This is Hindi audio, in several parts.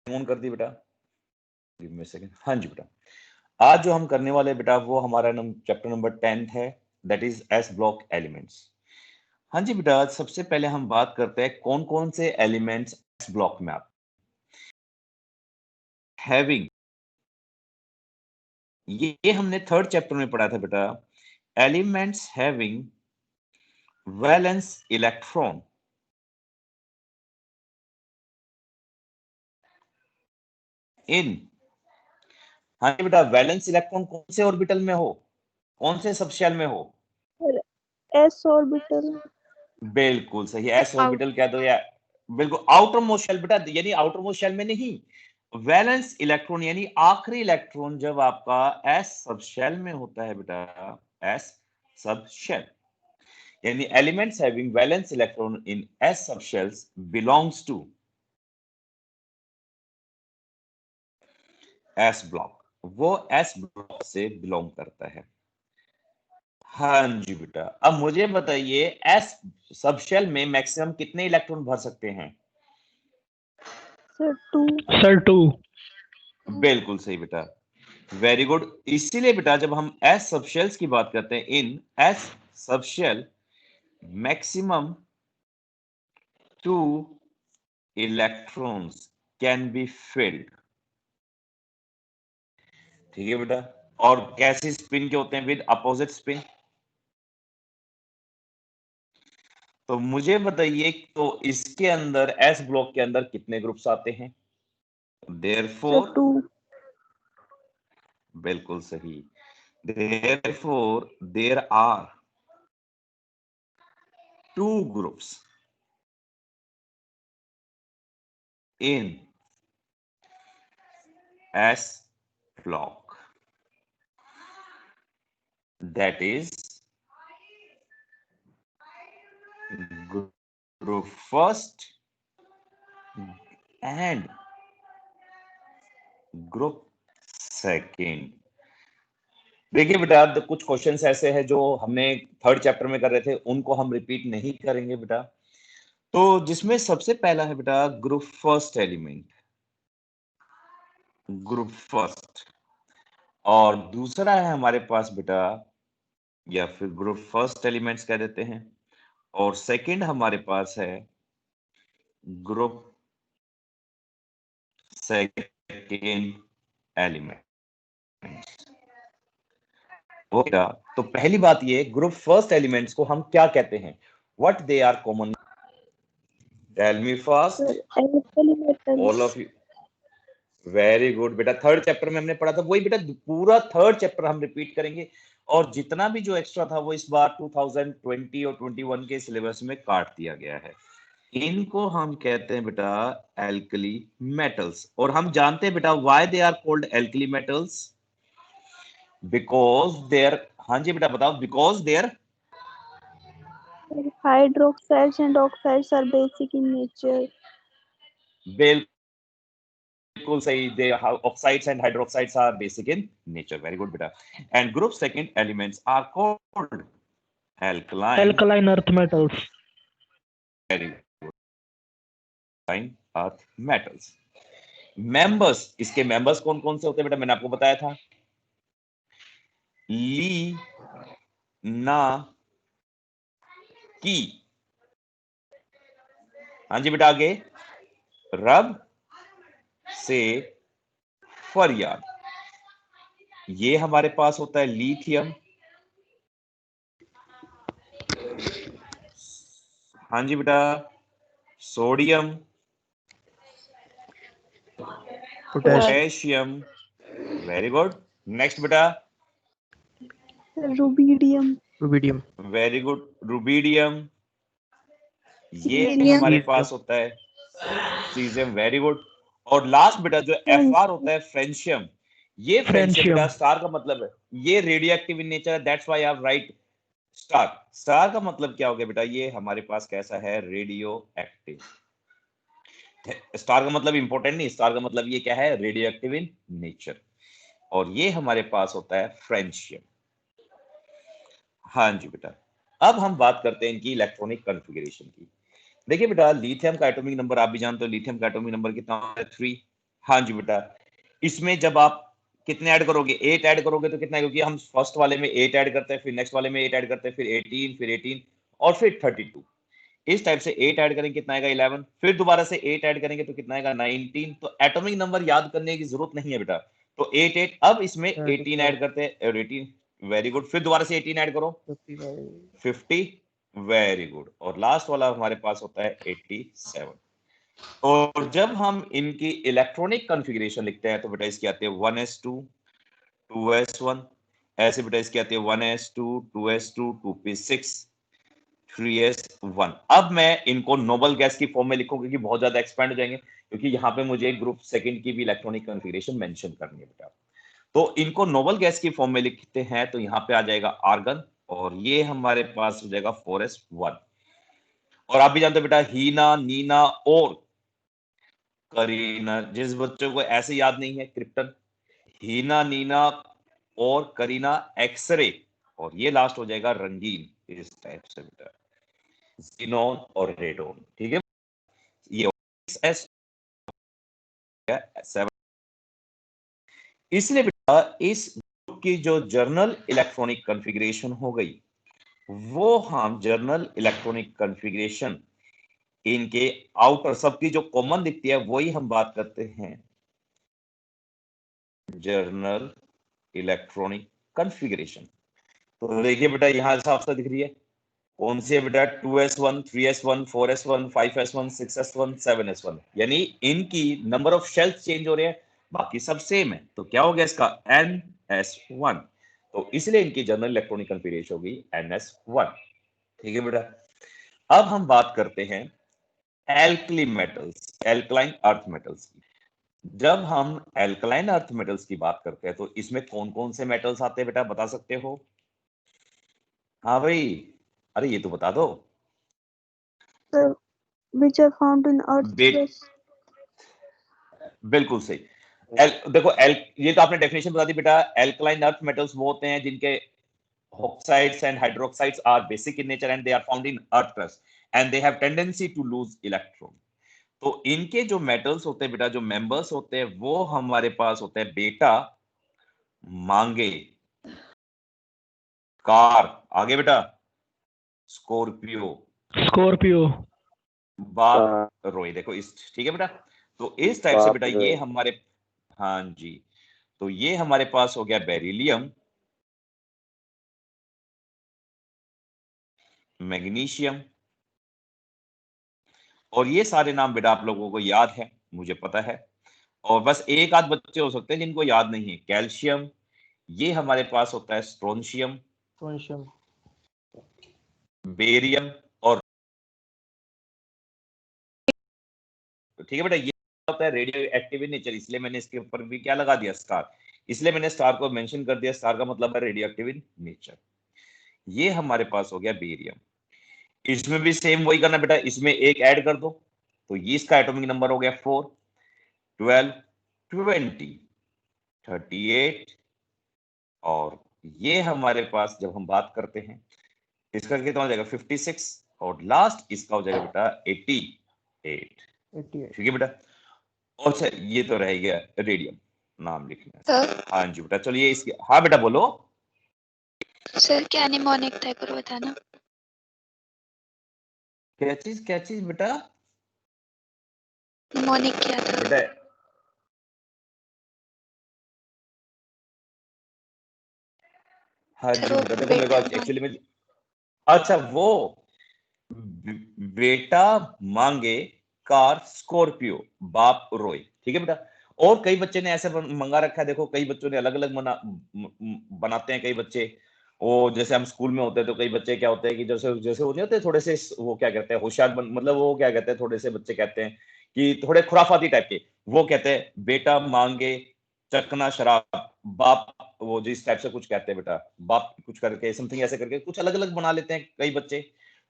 ऑन कर दी बेटा, गिव मी सेकंड। हाँ जी बेटा, आज जो हम करने वाले बेटा वो हमारा चैप्टर नंबर 10 है, that is S block elements. हाँ जी बेटा, सबसे पहले हम बात करते हैं कौन कौन से एलिमेंट्स एस ब्लॉक में आते हैं। हैविंग, ये हमने थर्ड चैप्टर में पढ़ा था बेटा, एलिमेंट्स हैविंग वैलेंस इलेक्ट्रॉन इन, हाँ जी बेटा, वैलेंस इलेक्ट्रॉन कौन से ऑर्बिटल में हो, कौन से सबशेल में हो? S orbital. बिल्कुल सही, एस ऑर्बिटल कह दो या बिल्कुल आउटर मोस्ट शेल बेटा, यानी आउटर मोस्ट शेल में नहीं, वैलेंस इलेक्ट्रॉन यानी आखिरी इलेक्ट्रॉन जब आपका एस सबशेल में होता है बेटा, एस सबशेल, यानी elements having valence electron in s subshells belongs to s block, वो एस ब्लॉक से बिलोंग करता है। हाँ जी बेटा, अब मुझे बताइए एस सबशेल में मैक्सिमम कितने इलेक्ट्रॉन भर सकते हैं? सर 2। सर 2। बिल्कुल सही बेटा, वेरी गुड। इसीलिए बेटा जब हम एस सबशेल्स की बात करते हैं, in s subshell maximum 2 electrons can be filled, ठीक है बेटा। और कैसे स्पिन के होते हैं? With opposite spin. तो मुझे बताइए, तो इसके अंदर एस ब्लॉक के अंदर कितने ग्रुप्स आते हैं? Sir therefore 2। बिल्कुल सही, therefore there are 2 groups in S block, that is group first and group second। देखिए बेटा, तो कुछ क्वेश्चंस ऐसे हैं जो हमने थर्ड चैप्टर में कर रहे थे, उनको हम रिपीट नहीं करेंगे बेटा। तो जिसमें सबसे पहला है बेटा group first element, group first, और दूसरा है हमारे पास बेटा, या फिर ग्रुप फर्स्ट एलिमेंट्स कह देते हैं, और सेकंड हमारे पास है ग्रुप सेकंड एलिमेंट। ओके, तो पहली बात ये, ग्रुप फर्स्ट एलिमेंट्स को हम क्या कहते हैं? What they are common? Tell me fast sir alkali metals. All of you. Very good बेटा, थर्ड चैप्टर में हमने पढ़ा था वही बेटा, पूरा थर्ड चैप्टर हम रिपीट करेंगे, और जितना भी जो एक्स्ट्रा था वो इस बार 2020 और 21 के सिलेबस में काट दिया गया है। इनको हम कहते हैं बेटा एल्कली मेटल्स, और हम जानते हैं बेटा why they are called alkali metals, because there, हाँ जी बेटा बताओ, because there, Hydroxides and oxides are basic in nature. बिल्कुल सही, the oxides and hydroxides are basic in nature, very good बेटा। And group second elements are called alkaline, alkaline earth metals. Very good, earth metals. Members, इसके मेंबर्स कौन कौन से होते हैं बेटा? मैंने आपको बताया था, ली ना की, हाँ जी बेटा आगे, रब से फरियाद, ये हमारे पास होता है लिथियम, हाँ जी बेटा, sodium, potassium, very good. Next बेटा, Rubidium. Rubidium. Very good, rubidium, ये Cesium. हमारे पास होता है सीजियम, वेरी गुड। और लास्ट बेटा जो एफ आर होता है, फ्रेंशियम, ये फ्रेंशियम बेटा, फ्रेंशियम। स्टार का मतलब है, ये रेडियो एक्टिव इन नेचर है, दैट्स व्हाई आप राइट स्टार। स्टार का मतलब क्या हो गया बेटा? ये हमारे पास कैसा है? Radio active. स्टार का मतलब इंपॉर्टेंट नहीं, स्टार का मतलब ये क्या है? रेडियो एक्टिव इन नेचर, और ये हमारे पास होता है फ्रेंशियम। हाँ जी बेटा, अब हम बात करते हैं इनकी इलेक्ट्रॉनिक कॉन्फ़िगरेशन की। देखिए बेटा, लिथियम का एटॉमिक नंबर आप भी जानते हो, लिथियम का एटॉमिक नंबर कितना होता है? 3। हाँ जी बेटा, इसमें जब आप कितने ऐड करोगे, 8 ऐड करोगे तो कितना है, क्योंकि हम फर्स्ट वाले में 8 ऐड करते हैं, फिर नेक्स्ट वाले में 8 ऐड करते हैं, फिर 18, फिर 18 और फिर 32। इस टाइप से 8 ऐड करेंगे कितना आएगा 11, फिर दोबारा से 8 ऐड करेंगे तो कितना आएगा 19। तो एटॉमिक नंबर याद करने की जरूरत नहीं है बेटा। तो 8 8 अब इसमें 18 ऐड करते हैं और 18 वेरी गुड, फिर दोबारा से 18 ऐड करो 50 वेरी गुड, और लास्ट वाला हमारे पास होता है 87। और जब हम इनकी इलेक्ट्रॉनिक कॉन्फ़िगरेशन लिखते हैं तो बेटा इसकी आती है 1s2 2s1, ऐसे बेटा इसकी आती है 1s2 2s2 2p6 3s1। अब मैं इनको नोबल गैस की फॉर्म में लिखूंगा क्योंकि बहुत ज्यादा एक्सपेंड हो जाएंगे, क्योंकि यहाँ पे मुझे ग्रुप सेकंड की भी इलेक्ट्रॉनिक कॉन्फ़िगरेशन मेंशन करनी है बेटा। तो इनको नोबल गैस की फॉर्म में लिखते हैं तो यहाँ पे आ जाएगा आर्गन, और ये हमारे पास हो जाएगा 4s1। और आप भी जानते हो बेटा हीना, नीना और करीना, जिस बच्चों को ऐसे याद नहीं है क्रिप्टन, हीना, नीना और करीना एक्सरे, और ये लास्ट हो जाएगा रंगीन। इस टाइप से बेटा ज़ीनोन और रेडोन, ठीक है। ये एस 7। इसलिए बेटा इस ग्रुप की जो जर्नल इलेक्ट्रॉनिक कॉन्फ़िगरेशन हो गई, वो हम जर्नल इलेक्ट्रॉनिक कॉन्फ़िगरेशन इनके आउटर सबकी जो कॉमन दिखती है वही हम बात करते हैं जर्नल इलेक्ट्रॉनिक कॉन्फ़िगरेशन। तो देखिए बेटा यहाँ साफ साफ दिख रही है कौन सी है बेटा, 2s1 3s1 4s1 5s1 6s1 7s1, यानी इनकी नंबर ऑफ शेल्स चेंज हो रहे हैं, बाकी सब सेम है। तो क्या हो गया इसका ns1। तो इसलिए इनकी जनरल इलेक्ट्रॉनिक कॉन्फ़िगरेशन होगी ns1, ठीक है बेटा। अब हम बात करते हैं alkali metals, alkaline earth metals की। जब हम एल्कलाइन अर्थ मेटल्स की बात करते हैं तो इसमें कौन कौन से मेटल्स आते हैं बेटा, बता सकते हो? हाँ भाई, अरे ये तो बता दो। Sir, which are found in Earth's bat crust? बिल्कुल सही। देखो ये तो आपने डेफिनेशन बता दी बेटा। एल्कलाइन अर्थ मेटल्स वो होते हैं जिनके oxides and hydroxides are basic in nature and they are found in earth crust and they have tendency to lose electron. तो इनके जो मेटल्स होते हैं बेटा, जो मेंबर्स होते हैं वो हमारे पास होते हैं बेटा मांगे, कार, आगे बेटा स्कॉर्पियो, स्कॉर्पियो, बाप रोई। देखो इस, ठीक है बेटा। तो इस टाइप से बेटा ये हमारे, हाँ जी, तो ये हमारे पास हो गया बेरिलियम, मैग्नीशियम, और ये सारे नाम बेटा आप लोगों को याद है, मुझे पता है। और बस एक आध बच्चे हो सकते हैं जिनको याद नहीं है। कैल्शियम, ये हमारे पास होता है स्ट्रोंशियम, बेरियम, और ठीक है बेटा ये होता है रेडियो एक्टिव इन नेचर, इसलिए मैंने इसके ऊपर भी क्या लगा दिया, स्टार। इसलिए मैंने स्टार को मेंशन कर दिया, स्टार का मतलब है रेडियो एक्टिव इन नेचर। ये हमारे पास हो गया बेरियम। इसमें भी सेम वही करना बेटा, इसमें एक ऐड कर दो तो ये इसका एटॉमिक नंबर हो गया 4, 12, 20, 38, और ये हमारे पास जब हम बात करते हैं इसका कितना हो जाएगा 56, और लास्ट इसका हो जाएगा बेटा 88, ठीक है बेटा। और सर ये तो रह गया रेडियम नाम लिखना। सर हाँ जी बेटा, चलिए इसके, हाँ बेटा बोलो। सर क्या निमोनिक था, एक बार बताना। क्या चीज बेटा? निमोनिक क्या था? बेटा हाँ सर जी वो बेटा, देखो मेरे बेटा को एक्चुअली में, अच्छा वो बेटा मांगे कार स्कॉर्पियो, बाप रोय, ठीक है बेटा। और कई बच्चे ने ऐसे मंगा रखा है, देखो कई बच्चों ने अलग अलग बनाते हैं कई बच्चे। वो जैसे हम स्कूल में होते हैं तो कई बच्चे क्या होते हैं कि जैसे जैसे वो नहीं होते थोड़े से, वो क्या कहते हैं होशियार मतलब वो क्या कहते हैं, थोड़े से बच्चे कहते हैं कि थोड़े खुराफाती टाइप के, वो कहते हैं बेटा मांगे चकना शराब, बाप वो जिस टाइप से कुछ कहते हैं बेटा, बाप कुछ करके समथिंग ऐसे करके कुछ अलग अलग बना लेते हैं कई बच्चे।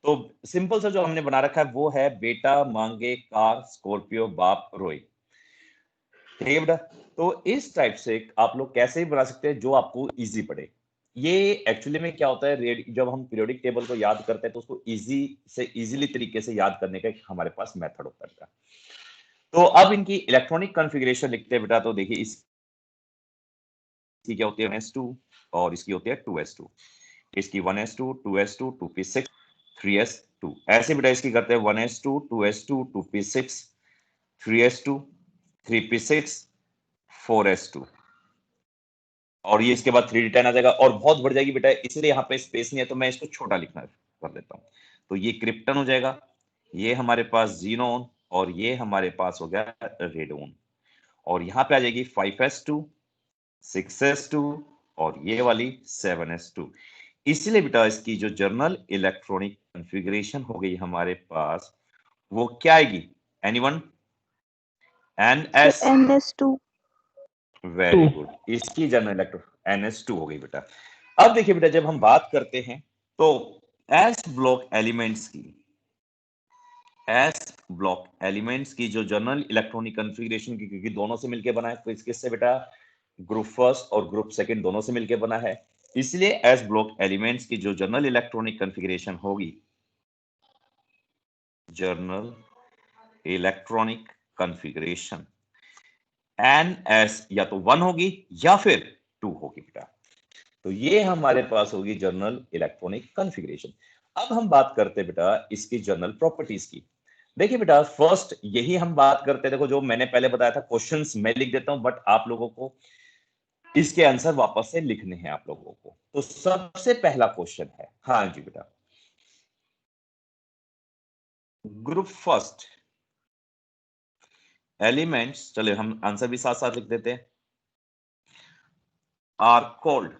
तो सिंपल सा जो हमने बना रखा है वो है बेटा मांगे कार स्कॉर्पियो बाप रोय, ठीक है बेटा। तो इस टाइप से आप लोग कैसे भी बना सकते हैं जो आपको इजी पड़े। ये एक्चुअली में क्या होता है, जब हम पीरियोडिक टेबल को याद करते हैं तो उसको इजी से इजीली तरीके से याद करने का हमारे पास मेथड होता है। तो तो अब इनकी इलेक्ट्रॉनिक कॉन्फ़िगरेशन लिखते हैं बेटा, तो देखिए इसकी क्या होती है 1s2 और इसकी होती है 2s2, इसकी 1s2 2s2 2p6 3s2, ऐसे बेटा इसकी करते हैं 1s2 2s2 2p6 3s2 3p6 4s2, और ये इसके बाद 3d10 आ जाएगा और बहुत बढ़ जाएगी बेटा, इसलिए यहाँ पे स्पेस नहीं है तो मैं इसको छोटा लिखना कर देता हूँ। तो ये क्रिप्टन हो जाएगा, ये हमारे पास जीनोन, और ये हमारे पास हो गया रेडोन, और यहाँ पे आ जाएगी 5s2 6s2 और ये वाली 7s2। इसलिए बेटा इसकी जो जर्नल इलेक्ट्रॉनिक कॉन्फ़िगरेशन हो गई हमारे पास, वो क्या आएगी? Anyone? NS। NS2। Very good, इसकी जर्नल इलेक्ट्रॉन NS2 हो गई बेटा। अब देखिए बेटा, जब हम बात करते हैं तो एस ब्लॉक एलिमेंट्स की जो जर्नल इलेक्ट्रॉनिक कॉन्फ़िगरेशन की, क्योंकि दोनों से मिलकर बना है, तो किससे बेटा? ग्रुप फर्स्ट और ग्रुप सेकंड दोनों से मिलकर बना है, इसलिए एस ब्लॉक एलिमेंट्स की जो जर्नल इलेक्ट्रॉनिक कॉन्फ़िगरेशन होगी, जर्नल इलेक्ट्रॉनिक कॉन्फ़िगरेशन NS या तो 1 होगी या फिर 2 होगी बेटा। तो ये हमारे पास होगी जर्नल इलेक्ट्रॉनिक कॉन्फ़िगरेशन। अब हम बात करते हैं बेटा इसकी जर्नल प्रॉपर्टीज की। देखिए बेटा, फर्स्ट यही हम बात करते हैं, देखो जो मैंने पहले बताया था, क्वेश्चंस मैं लिख देता हूं, बट आप लोगों को इसके आंसर वापस से लिखने हैं आप लोगों को। तो सबसे पहला क्वेश्चन है, हाँ जी बेटा, ग्रुप फर्स्ट एलिमेंट्स, चलिए हम आंसर भी साथ साथ लिख देते हैं, आर कॉल्ड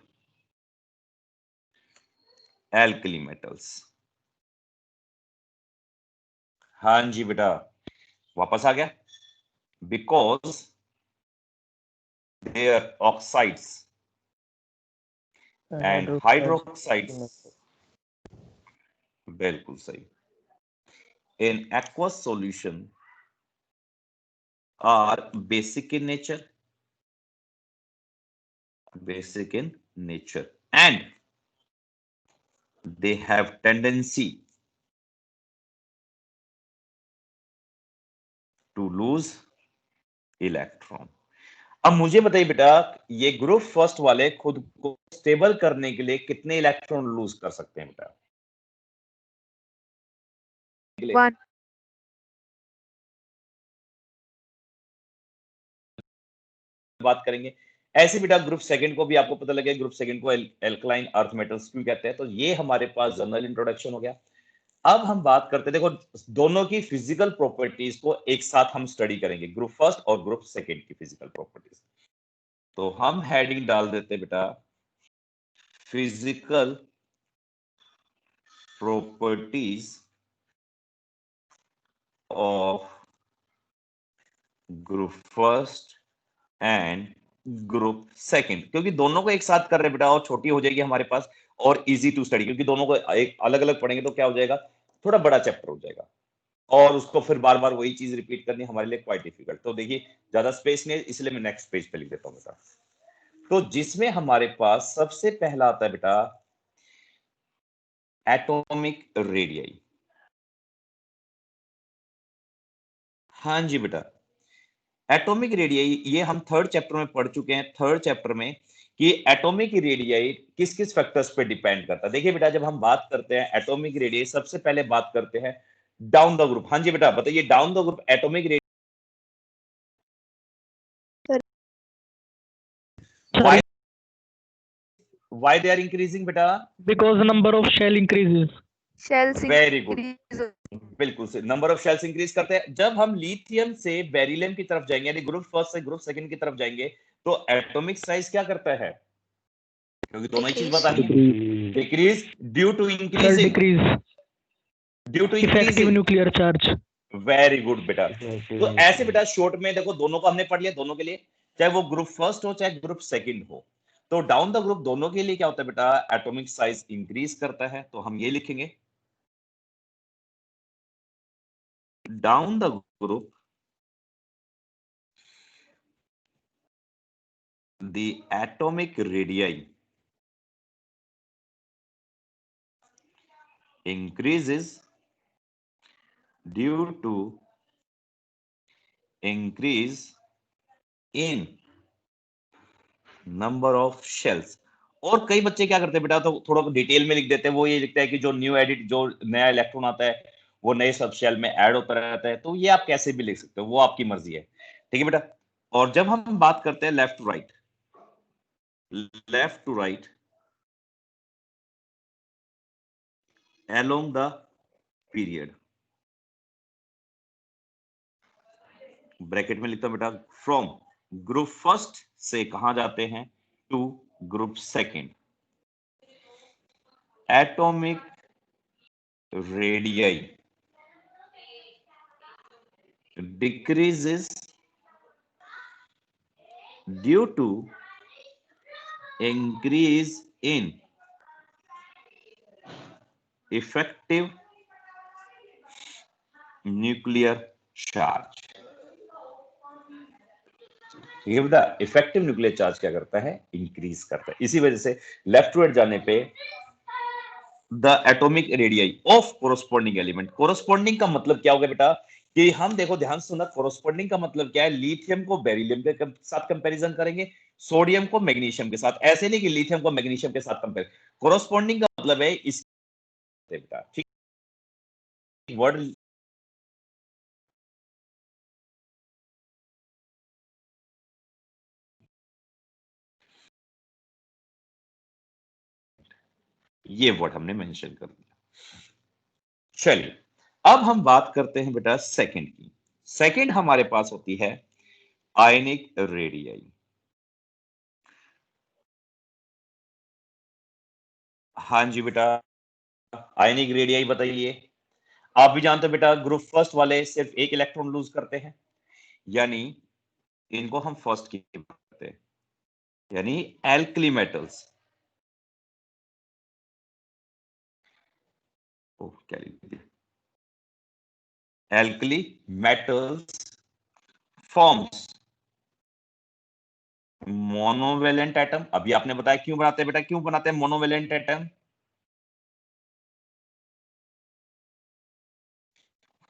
एल्कली मेटल्स। हाँ जी बेटा, वापस आ गया, because their oxides and hydroxides, बिल्कुल सही, in aqueous solution are basic in nature and they have tendency to lose electron। अब मुझे बताइए बेटा, ये ग्रुप फर्स्ट वाले खुद को स्टेबल करने के लिए कितने इलेक्ट्रॉन लूज कर सकते हैं बेटा? 1। बात करेंगे ऐसे बेटा, ग्रुप सेकंड को भी आपको पता लगे, ग्रुप सेकंड को एल्कलाइन अर्थ मेटल्स क्यों कहते हैं। तो ये हमारे पास जनरल इंट्रोडक्शन हो गया। अब हम बात करते हैं, देखो दोनों की फिजिकल प्रॉपर्टीज को एक साथ हम स्टडी करेंगे, ग्रुप फर्स्ट और ग्रुप सेकंड की फिजिकल प्रॉपर्टीज। तो हम हेडिंग डाल देते बेटा, physical properties of group first and group second, क्योंकि दोनों को एक साथ कर रहे हैं बेटा, और छोटी हो जाएगी हमारे पास और इजी टू स्टडी, क्योंकि दोनों को एक अलग अलग पढ़ेंगे तो क्या हो जाएगा, थोड़ा बड़ा चैप्टर हो जाएगा, और उसको फिर बार बार वही चीज रिपीट करनी हमारे लिए क्वाइट डिफिकल्ट। तो देखिए ज्यादा स्पेस नहीं है, इसलिए मैं नेक्स्ट पेज पे लिख देता हूं बेटा। तो जिसमें हमारे पास सबसे पहला आता है बेटा एटॉमिक रेडियाई। हाँ जी बेटा, एटॉमिक रेडियाई ये हम थर्ड चैप्टर में पढ़ चुके हैं, थर्ड चैप्टर में, कि एटॉमिक रेडियाई किस किस फैक्टर्स पे डिपेंड करता है। देखिए बेटा, जब हम बात करते हैं एटॉमिक रेडियाई, सबसे पहले बात करते हैं डाउन द ग्रुप। हाँ जी बेटा बताइए, down the group atomic radii why they are increasing बेटा? Because the number of shell increases. Shells very good, increase. बिल्कुल से नंबर ऑफ शेल्स इंक्रीज करते हैं। जब हम लिथियम से बेरिलियम की तरफ जाएंगे, यानी ग्रुप फर्स्ट से ग्रुप सेकंड की तरफ जाएंगे, तो एटॉमिक साइज क्या करता है? क्योंकि दोनों ही चीज Decrease. बतानी है, decrease due to Shell increasing, decrease. Due to Effective increasing. nuclear charge. Very good बेटा। तो ऐसे बेटा शॉर्ट में देखो, दोनों को हमने पढ़ लिया, दोनों के लिए, चाहे वो ग्रुप फर्स्ट हो चाहे ग्रुप सेकंड हो, तो डाउन द ग्रुप दोनों के लिए क्या होता है बेटा, एटॉमिक साइज इंक्रीज करता है। तो हम ये लिखेंगे, down the group the atomic radii increases due to increase in number of shells. और कई बच्चे क्या करते हैं बेटा, तो थोड़ा डिटेल में लिख देते हैं, वो ये लिखता है कि जो जो नया इलेक्ट्रॉन आता है वो नए सब शेल में ऐड होता रहता है। तो ये आप कैसे भी लिख सकते हो, वो आपकी मर्जी है, ठीक है बेटा। और जब हम बात करते हैं left to right along the period, bracket में लिखता हूं बेटा, फ्रॉम ग्रुप फर्स्ट से कहां जाते हैं to group second, atomic radii decreases due to increase in effective nuclear charge। ठीक है बेटा, इफेक्टिव न्यूक्लियर चार्ज क्या करता है, इंक्रीज करता है। इसी वजह से लेफ्ट टू राइट जाने पे the atomic radii of corresponding element, corresponding का मतलब क्या होगा बेटा, कि हम देखो ध्यान से सुनना, कोरोस्पोंडिंग का मतलब क्या है, लिथियम को बेरिलियम के साथ कंपैरिजन करेंगे, सोडियम को मैग्नीशियम के साथ, ऐसे नहीं कि लिथियम को मैग्नीशियम के साथ कंपेयर। कोरोस्पोंडिंग का मतलब है इस बेटा, ठीक, वर्ड ये वर्ड हमने मेंशन कर दिया। चलिए अब हम बात करते हैं बेटा सेकंड की। सेकंड हमारे पास होती है आयनिक रेडियई। हाँ जी बेटा, आयनिक रेडियई बताइए। आप भी जानते हो बेटा, ग्रुप फर्स्ट वाले सिर्फ एक इलेक्ट्रॉन लूज करते हैं, यानी इनको हम फर्स्ट की करते हैं, यानी एल्कली मेटल्स। क्या लिख दिया, alkali metals forms monovalent atom. अभी आपने बताया क्यों बनाते हैं बेटा, क्यों बनाते हैं मोनोवेलेंट एटम,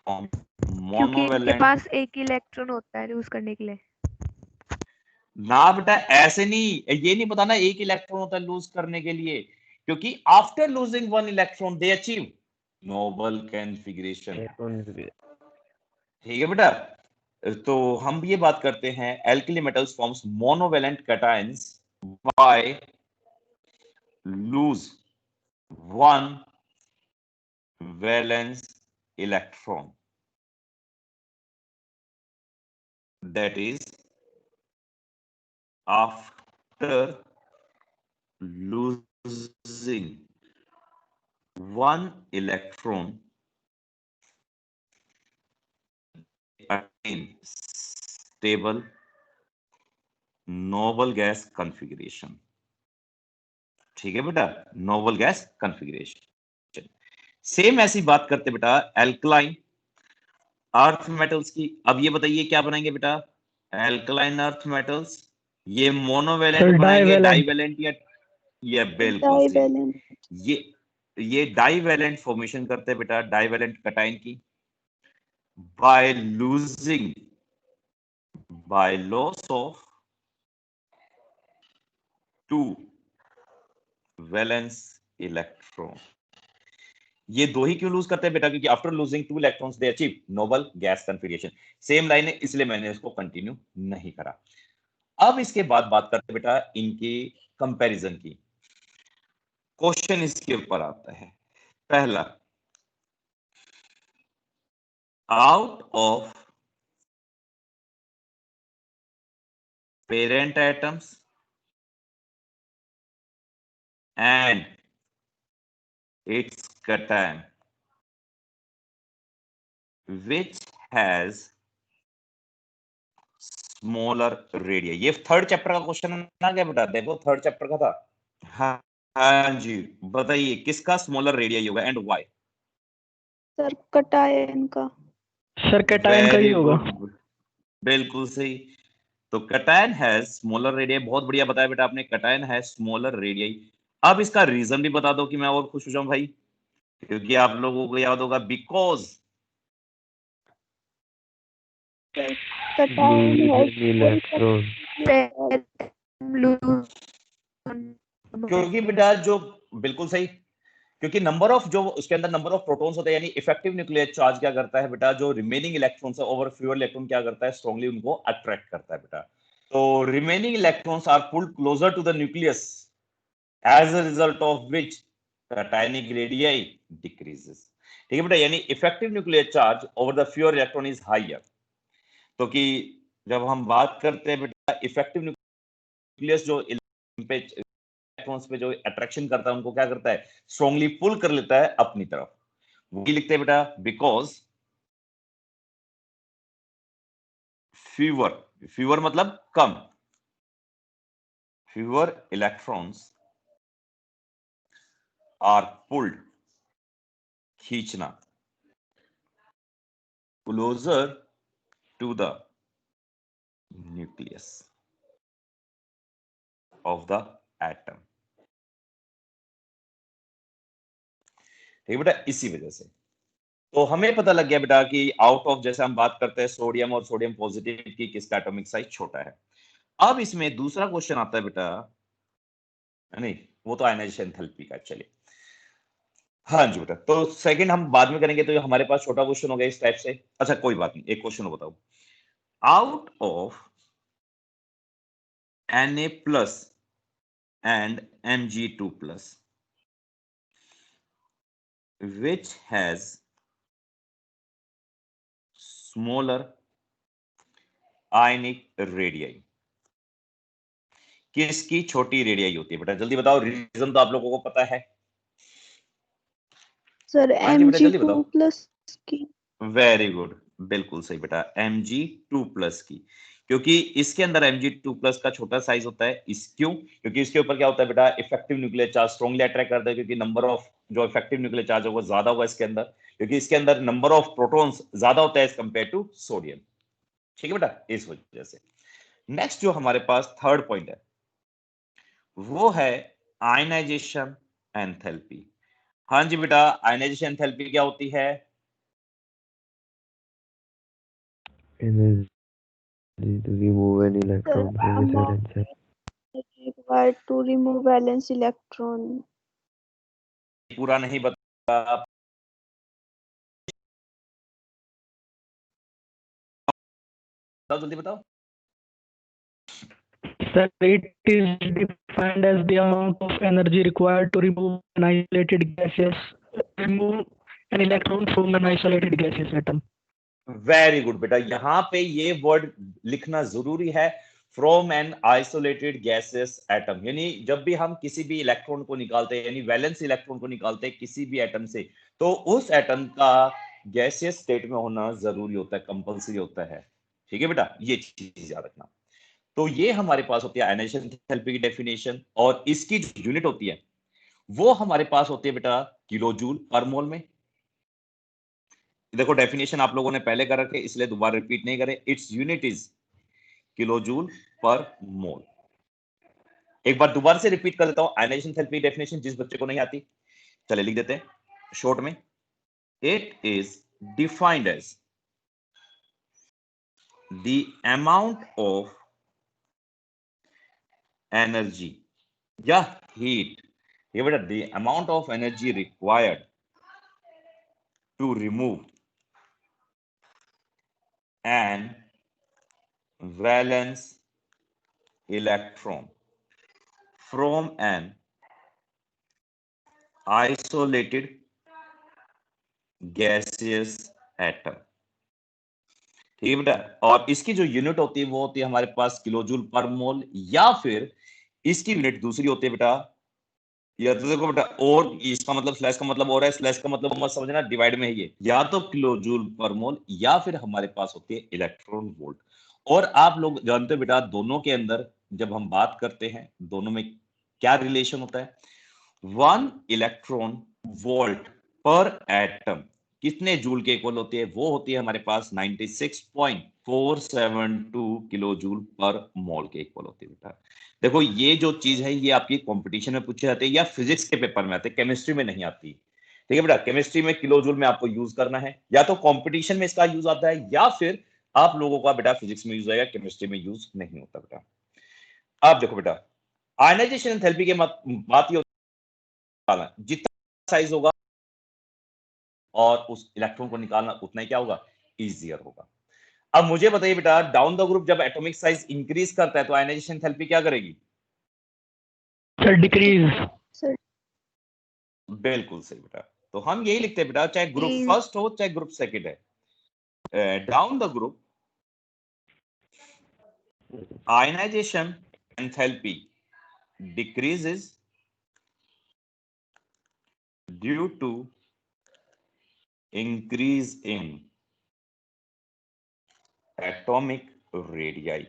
क्योंकि इनके मोनोवेलेंट। पास एक इलेक्ट्रॉन होता है यूज करने के लिए। ना बेटा ऐसे नहीं, ये नहीं बताना एक इलेक्ट्रॉन होता है लूज करने के लिए, क्योंकि after losing one electron they achieve noble configuration. ठीक है बेटा, तो हम ये बात करते हैं alkali metals forms monovalent cations by lose one valence electron, that is after losing one electron attain stable noble gas configuration। ठीक है बेटा, नोबल गैस कॉन्फ़िगरेशन। सेम ऐसी बात करते बेटा एल्कलाइन अर्थ मेटल्स की। अब ये बताइए क्या बनाएंगे बेटा, एल्कलाइन अर्थ मेटल्स, ये मोनोवेलेंट बनाएंगे डाइवेलेंट या बिल्कुल सही। डाइवेलेंट। ये डाइवेलेंट फॉर्मेशन करते हैं बेटा, डाइवेलेंट कैटायन की, by losing by loss of two valence electron. ये दो ही क्यों लूज करते हैं बेटा, क्योंकि after losing two electrons they achieve noble gas configuration. Same line है, इसलिए मैंने इसको कंटिन्यू नहीं करा। अब इसके बाद बात करते हैं बेटा इनकी कंपैरिजन की। क्वेश्चन इसके ऊपर आता है, पहला, out of parent atoms and its cation which has smaller radii। ये थर्ड चैप्टर का क्वेश्चन ना, क्या बेटा, देखो थर्ड चैप्टर का था। हाँ हाँ जी, बताइए किसका स्मॉलर रेडियई होगा एंड व्हाई। सर कटायन का। सर कैटायन का ही वेरी होगा। गुड, बिल्कुल सही। तो कैटायन हैज स्मॉलर रेडियई, बहुत बढ़िया बताया बेटा आपने, कैटायन हैज स्मॉलर रेडियई। अब इसका रीजन भी बता दो कि मैं और खुश हो जाऊं भाई, क्योंकि आप लोगों को याद होगा बिकॉज cation has इलेक्ट्रॉन क्योंकि बेटा जो बिल्कुल सही, क्योंकि नंबर ऑफ जो उसके अंदर नंबर ऑफ प्रोटॉन्स होते हैं, यानी इफेक्टिव न्यूक्लियर चार्ज क्या करता है बेटा, जो रिमेनिंग इलेक्ट्रॉन्स है ओवर फ्यूअर इलेक्ट्रॉन क्या करता है, स्ट्रांगली उनको अट्रैक्ट करता है बेटा। तो remaining electrons are pulled closer to the nucleus as a result of which cationic radii decreases। ठीक है बेटा, यानी effective nuclear charge over the fewer electron is higher. तो कि जब हम बात करते हैं बेटा इफेक्टिव न्यूक्लियस जो इलेक्ट्रॉन्स पे जो अट्रैक्शन करता है उनको क्या करता है, स्ट्रांगली पुल कर लेता है अपनी तरफ। वो भी लिखते हैं बेटा बिकॉज फ्यूअर मतलब कम, फ्यूअर इलेक्ट्रॉन्स आर पुल्ड खींचना closer to the nucleus of the atom. ठीक है बेटा, इसी वजह से तो हमें पता लग गया बेटा कि आउट ऑफ, जैसे हम बात करते हैं सोडियम और सोडियम पॉजिटिव की, किसका एटॉमिक साइज छोटा है। अब इसमें दूसरा क्वेश्चन आता है बेटा, नहीं वो तो आयनाइजेशन एंथैल्पी का, चलिए हाँ जी बेटा, तो सेकंड हम बाद में करेंगे, तो हमारे पास छोटा क्वेश्चन हो गया इस टाइप से। अच्छा कोई बात नहीं, एक क्वेश्चन बताओ, out of Na plus and Mg2 plus which has smaller ionic radii, किसकी छोटी रेडियाई होती है बेटा, जल्दी बताओ, रीजन तो आप लोगों को पता है। सर हाँ जी बेटा जल्दी Mg2 बताओ। plus की। वेरी गुड, बिल्कुल सही बेटा, Mg2 प्लस की, क्योंकि इसके अंदर Mg2 प्लस का छोटा साइज होता है। क्यों? क्योंकि इसके ऊपर क्या होता है बेटा, effective nuclear charge strongly attract करता है, क्योंकि नंबर ऑफ जो इफेक्टिव न्यूक्लियर चार्ज होगा ज्यादा होगा इसके अंदर, क्योंकि इसके अंदर नंबर ऑफ प्रोटॉन्स ज्यादा होता है एज कंपेयर टू सोडियम। ठीक है बेटा, इस वजह से। नेक्स्ट जो हमारे पास थर्ड पॉइंट है वो है आयनाइजेशन एंथैल्पी। हाँ जी बेटा, आयनाइजेशन एंथैल्पी क्या होती है? energy to remove an electron from its valence shell. Required to remove valence electron. पूरा नहीं बता, जल्दी बताओ। Sir, it is defined as the amount of energy required to remove an isolated electron from an isolated gaseous atom. Very good बेटा, यहां पे ये वर्ड लिखना जरूरी है, from an isolated gases atom, यानी जब भी हम किसी भी इलेक्ट्रॉन को निकालते हैं, यानी वैलेंस इलेक्ट्रॉन को निकालते हैं किसी भी एटम से, तो उस एटम का गैसियस स्टेट में होना जरूरी होता है, कंपल्सरी होता है। ठीक है बेटा, ये चीज याद रखना। तो ये हमारे पास होती है आयनाइजेशन एंथैल्पी की डेफिनेशन, और इसकी जो यूनिट होती है वो हमारे पास होती है बेटा किलो जूल पर मोल में। देखो डेफिनेशन आप लोगों ने पहले कर रखे, इसलिए दोबारा रिपीट नहीं करें। Its unit is kilojoule per mole. एक बार दोबारा से रिपीट कर लेता हूं आयनाइजेशन एंथैल्पी डेफिनेशन, जिस बच्चे को नहीं आती चले लिख देते हैं शॉर्ट में। It is defined as the amount of energy या हीट, ये बेटा the amount of energy required to remove an valence electron from an isolated gaseous atom। ठीक है बेटा, और इसकी जो यूनिट होती है वो होती है हमारे पास किलो जूल पर मोल, या फिर इसकी यूनिट दूसरी होती है बेटा, या तो देखो बेटा, और इसका मतलब स्लैश का मतलब और है, स्लैश का मतलब मत समझना, डिवाइड में है ये, या तो किलो जूल पर मोल या फिर हमारे पास होती है इलेक्ट्रॉन वोल्ट। और आप लोग जानते हो बेटा दोनों के अंदर जब हम बात करते हैं दोनों में क्या रिलेशन होता है, 1 इलेक्ट्रॉन वोल्ट पर एटम कितने जूल के इक्वल होती है, वो होती है हमारे पास 96.472 किलो जूल पर मोल के इक्वल होती है बेटा। देखो ये जो चीज है ये आपकी कंपटीशन में पूछे जाते हैं या फिजिक्स के पेपर में आते हैं, केमिस्ट्री में नहीं आती। ठीक है बेटा, केमिस्ट्री में किलो जूल में आपको यूज करना है, या तो कंपटीशन में इसका यूज आता है, या फिर आप लोगों का बेटा फिजिक्स में यूज आएगा, केमिस्ट्री में यूज नहीं होता बेटा। आप देखो बेटा, आयनाइजेशन एंथैल्पी के बात ये होता है जितना साइज होगा और उस इलेक्ट्रॉन को निकालना उतना ही क्या होगा, इजियर होगा। अब मुझे बताइए बेटा, डाउन द ग्रुप जब एटॉमिक साइज इंक्रीज करता है तो आयनाइजेशन एंथैल्पी क्या करेगी? Sir decrease. सर बिल्कुल सही बेटा। तो हम यही लिखते हैं बेटा, चाहे ग्रुप Decrease. फर्स्ट हो चाहे ग्रुप सेकंड है, down the group ionization enthalpy decreases due to increase in atomic radii।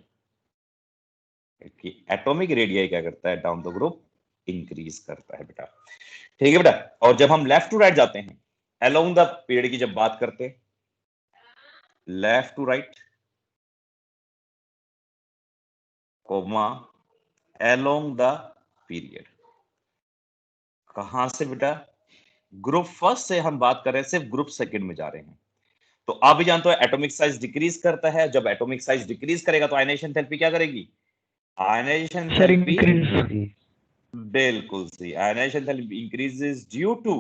Atomic radii क्या करता है, डाउन द ग्रुप इंक्रीज करता है बेटा। ठीक है बेटा। और जब हम लेफ्ट टू राइट जाते हैं, अलोंग द पीरियड की जब बात करते हैं, left to right comma along the period, कहां से बेटा, ग्रुप फर्स्ट से हम बात कर रहे हैं, सिर्फ ग्रुप सेकंड में जा रहे हैं। तो आप भी जानते हो एटॉमिक साइज डिक्रीज करता है, जब एटॉमिक साइज डिक्रीज करेगा तो आयनाइजेशन एंथैल्पी क्या करेगी, आयनाइजेशन सर एंथैल्पी, इंक्रीज। बिल्कुल सही, ionization enthalpy increases due to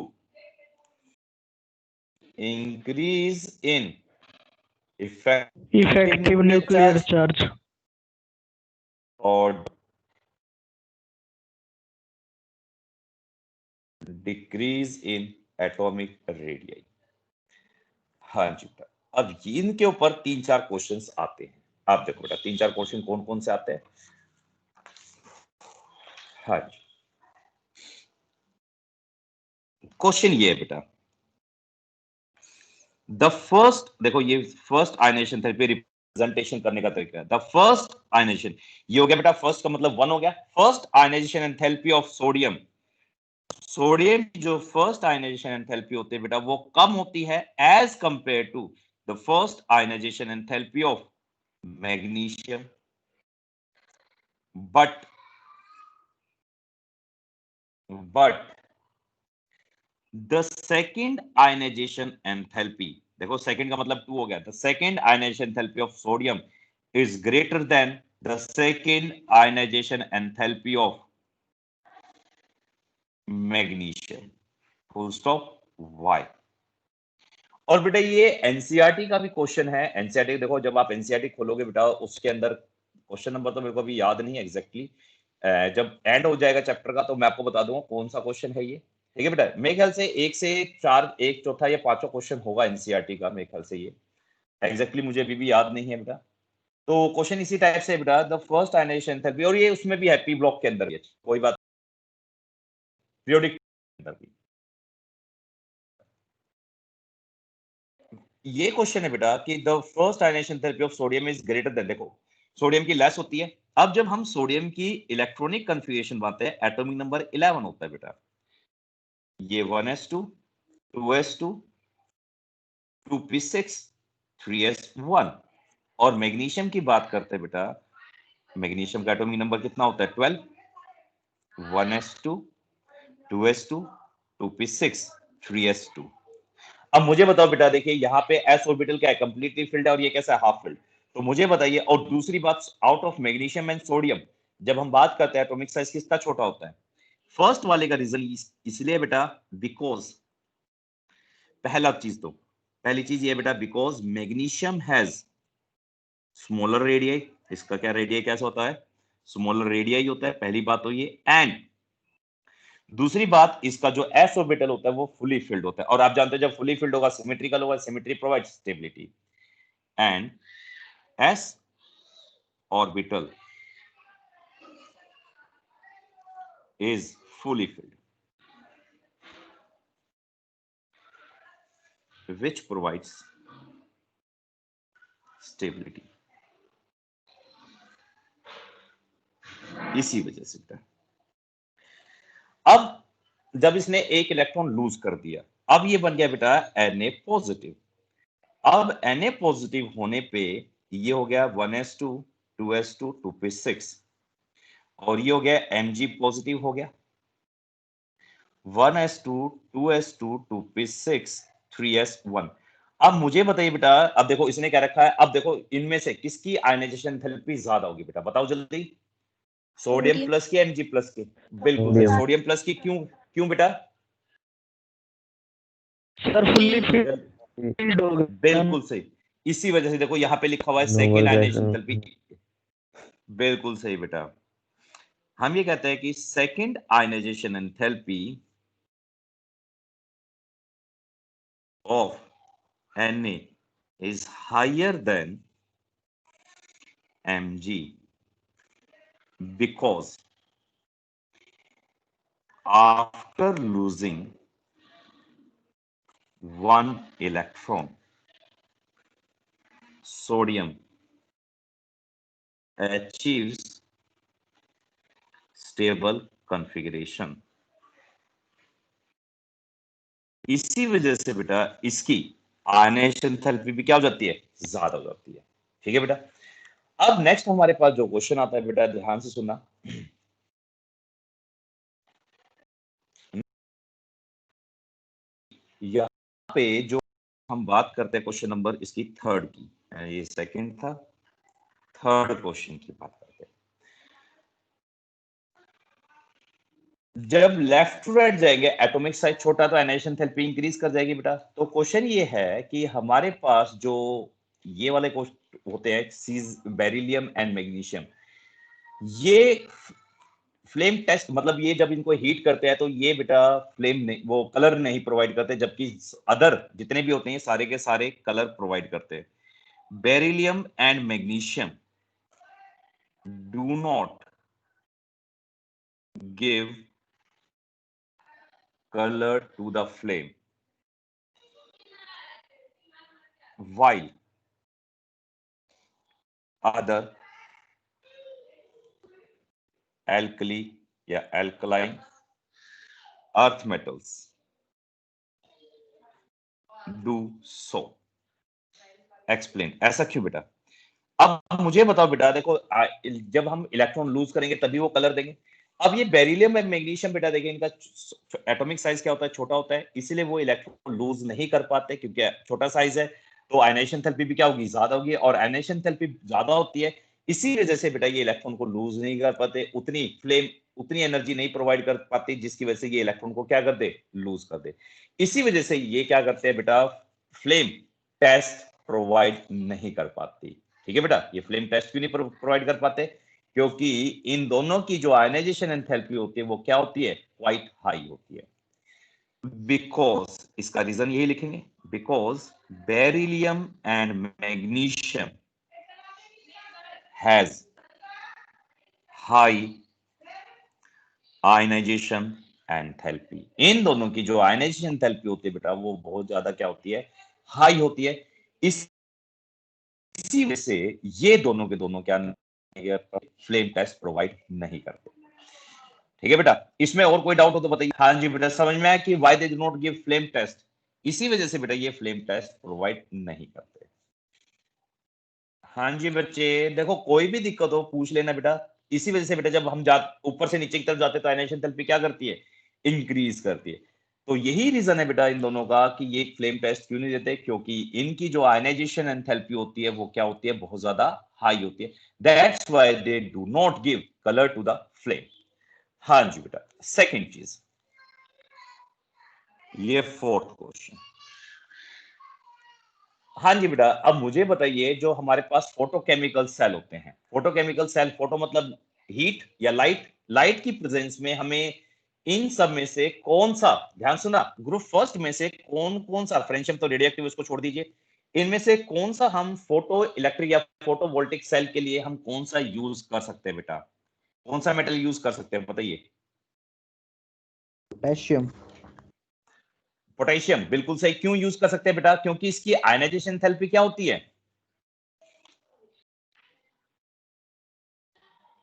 increase in effective nuclear charge और डिक्रीज इन एटॉमिक रेडियाई। हाँ जी बेटा। अब इनके ऊपर 3-4 क्वेश्चंस आते हैं। आप देखो बेटा 3-4 क्वेश्चन कौन कौन से आते हैं। हाँ जी, क्वेश्चन ये है बेटा, द फर्स्ट, देखो ये फर्स्ट आयनाइजेशन थेरेपी रिप्रेजेंटेशन करने का तरीका है। द फर्स्ट आयनाइजेशन, ये हो गया बेटा, फर्स्ट का मतलब 1 हो गया। First ionization enthalpy of sodium, sodium की जो फर्स्ट आयनाइजेशन एंथैल्पी होती है बेटा वो कम होती है as compare to the first ionization enthalpy of magnesium. But the second ionization enthalpy, देखो सेकंड का मतलब 2 हो गया, the second ionization enthalpy of sodium is greater than the second ionization enthalpy of magnesium, full stop. Why? और बेटा ये एनसीईआरटी का भी क्वेश्चन है। एनसीईआरटी देखो, जब आप एनसीईआरटी खोलोगे बेटा उसके अंदर क्वेश्चन नंबर तो मेरे को अभी याद नहीं है एग्जैक्टली, जब एंड हो जाएगा चैप्टर का तो मैं आपको बता दूंगा कौन सा क्वेश्चन है ये। ठीक है बेटा, मेरे ख्याल से 1 से 4, 1 चौथा या 5वां क्वेश्चन होगा एनसीईआरटी का, मेरे ख्याल से ये एग्जैक्टली मुझे अभी भी याद नहीं है बेटा। तो क्वेश्चन इसी टाइप से बेटा, द फर्स्ट आयनाइजेशन एंथैल्पी, और ये उसमें भी है पी ब्लॉक के अंदर, कोई बात, पीरियोडिक अंदर भी ये क्वेश्चन है बेटा कि the first ionization therapy of sodium is greater than, देखो सोडियम की लेस होती है। अब जब हम सोडियम की इलेक्ट्रॉनिक कन्फिगरेशन बनाते हैं, एटॉमिक नंबर 11 होता है बेटा, ये 1s2 2s2 2p6 3s1। और मैग्नीशियम की बात करते हैं बेटा, मैग्नीशियम का एटॉमिक नंबर कितना होता है, 12, 1s2 2s2 2p6 3s2। अब मुझे बताओ बेटा, देखिए यहाँ पे एस ऑर्बिटल क्या है, कंप्लीटली फिल्ड है, और ये कैसा है, हाफ फिल्ड। तो मुझे बताइए, और दूसरी बात, out of magnesium and sodium जब हम बात करते हैं एटॉमिक साइज किसका छोटा होता है, फर्स्ट वाले का रीजन इसलिए बेटा बिकॉज, पहली चीज ये बेटा, because magnesium has smaller radii. इसका क्या रेडियाई कैसा होता है, स्मॉलर रेडियाई होता है, पहली बात तो ये। एंड दूसरी बात, इसका जो एस ऑर्बिटल होता है वो फुली फिल्ड होता है, और आप जानते हो जब फुली फिल्ड होगा सिमेट्रिकल होगा, symmetry provides stability, and S orbital is fully filled, which provides stability। इसी वजह से बेटा, अब जब इसने एक इलेक्ट्रॉन लूज कर दिया, अब ये बन गया बेटा Na पॉजिटिव। अब Na पॉजिटिव होने पे ये हो गया 1s2 2s2 2p6, और ये हो गया Mg पॉजिटिव हो गया, 1s2 2s2 2p6 3s1। अब मुझे बताइए बेटा, अब देखो इसने क्या रखा है, अब देखो इनमें से किसकी आयनाइजेशन एंथैल्पी ज्यादा होगी बेटा, बताओ जल्दी। Sodium sodium. प्लस की, Mg प्लस की? बिल्कुल सही, सोडियम प्लस की। क्यों क्यों बेटा? सर फुल्ली जल- फील्ड हो गया। बिल्कुल सही, इसी वजह से देखो यहाँ पे लिखा हुआ है सेकेंड आयनाइजेशन एंथैल्पी। बिल्कुल सही बेटा, हम ये कहते हैं कि second ionization enthalpy of Na is higher than Mg because after losing one electron, sodium achieves stable configuration. इसी वजह से बेटा इसकी आयनाइजेशन एंथैल्पी भी क्या हो जाती है, ज्यादा हो जाती है। ठीक है बेटा, अब नेक्स्ट हमारे पास जो क्वेश्चन आता है बेटा, ध्यान से सुनना। यहाँ पे जो हम बात करते हैं क्वेश्चन नंबर इसकी थर्ड की, ये सेकंड था, थर्ड क्वेश्चन की बात करते हैं। जब लेफ्ट टू राइट जाएंगे, एटॉमिक साइज छोटा तो आयनाइजेशन एंथैल्पी इंक्रीज कर जाएगी बेटा। तो क्वेश्चन ये है कि हमारे पास जो ये वाले क्वेश्चन होते हैं, सीज बेरिलियम एंड मैग्नीशियम, ये फ्लेम टेस्ट, मतलब ये जब इनको हीट करते हैं तो ये बेटा फ्लेम नहीं, वो कलर नहीं प्रोवाइड करते, जबकि अदर जितने भी होते हैं सारे के सारे कलर प्रोवाइड करते हैं। Beryllium and magnesium do not give color to the flame while other alkali या alkaline earth metals do so. Explain. ऐसा क्यों बेटा? अब मुझे बताओ बेटा, देखो जब हम इलेक्ट्रॉन लूज करेंगे तभी वो कलर देंगे। अब ये बेरिलियम और मैग्नीशियम बेटा देखिए, इनका एटॉमिक साइज क्या होता है, छोटा होता है, इसीलिए वो इलेक्ट्रॉन लूज नहीं कर पाते, क्योंकि छोटा साइज है। तो आयनाइजेशन एंथैल्पी भी क्या होगी, ज्यादा होगी, और आयनाइजेशन एंथैल्पी ज्यादा होती है, इसी वजह से बेटा ये इलेक्ट्रॉन को लूज नहीं कर पाते, उतनी फ्लेम उतनी एनर्जी नहीं प्रोवाइड कर पाती, जिसकी वजह से ये इलेक्ट्रॉन को क्या कर दे, लूज कर दे। इसी वजह से ये क्या करते हैं बेटा, फ्लेम टेस्ट प्रोवाइड नहीं कर पाती। ठीक है बेटा, ये फ्लेम टेस्ट क्यों नहीं प्रोवाइड कर पाते, क्योंकि इन दोनों की जो आयनाइजेशन एंथैल्पी होती है वो क्या होती है, क्वाइट हाई होती है। बिकॉज, इसका रीजन यही लिखेंगे, because beryllium and magnesium has high ionization enthalpy. इन दोनों की जो आयनाइजेशन एंथैल्पी होती है बेटा, वो बहुत ज्यादा क्या होती है, हाई होती है। इसी वजह से ये दोनों के दोनों क्या फ्लेम टेस्ट प्रोवाइड नहीं करते। ठीक है बेटा, इसमें और कोई डाउट हो तो बताइए। हाँ जी बेटा, समझ में आया कि why they do not give flame test, इसी वजह से बेटा ये फ्लेम टेस्ट प्रोवाइड नहीं करते। हाँ जी बच्चे, देखो कोई भी दिक्कत हो पूछ लेना बेटा। इसी वजह से बेटा जब हम ऊपर से नीचे की तरफ जाते हैं तो आयनाइजेशन एंथैल्पी क्या करती है, इंक्रीज करती है। तो यही रीजन है बेटा इन दोनों का कि ये फ्लेम टेस्ट क्यों नहीं देते, क्योंकि इनकी जो आयनाइजेशन एंथैल्पी होती है वो क्या होती है, बहुत ज्यादा हाई होती है। That's why they do not give colour to the flame. हाँ जी बेटा, सेकंड चीज, ये फोर्थ क्वेश्चन। हाँ जी बेटा, अब मुझे बताइए, जो हमारे पास फोटोकेमिकल सेल होते हैं, फोटोकेमिकल सेल, फोटो मतलब हीट या लाइट, लाइट की प्रेजेंस में हमें इन सब में से कौन सा, ध्यान सुना, ग्रुप फर्स्ट में से कौन कौन सा, फ्रेंडशिप तो रेडियो एक्टिव उसको छोड़ दीजिए, इनमें से कौन सा हम फोटो इलेक्ट्रिक या फोटोवोल्टिक सेल के लिए हम कौन सा यूज कर सकते हैं बेटा, कौन सा मेटल यूज कर सकते हैं बताइए। पोटेशियम। पोटेशियम, बिल्कुल सही। क्यों यूज कर सकते हैं बेटा, क्योंकि इसकी आयनाइजेशन एंथैल्पी क्या होती है,